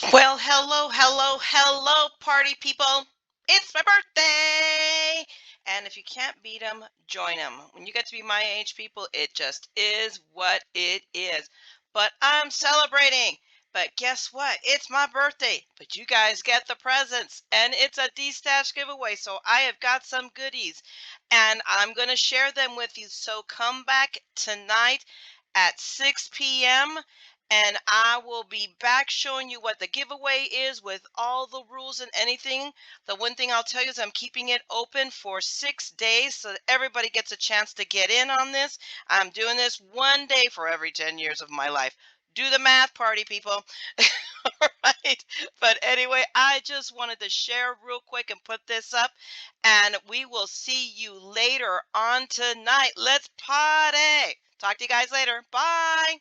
Well, hello, party people. It's my birthday. And if you can't beat 'em, join 'em. When you get to be my age, people, it just is what it is. But I'm celebrating. But guess what? It's my birthday. But you guys get the presents. And it's a D-Stash giveaway. So I have got some goodies. And I'm going to share them with you. So come back tonight at 6 p.m. and I will be back showing you what the giveaway is with all the rules and anything. The one thing I'll tell you is I'm keeping it open for 6 days so that everybody gets a chance to get in on this. I'm doing this one day for every 10 years of my life. Do the math, party people. All right. But anyway, I just wanted to share real quick and put this up, and we will see you later on tonight. Let's party. Talk to you guys later. Bye.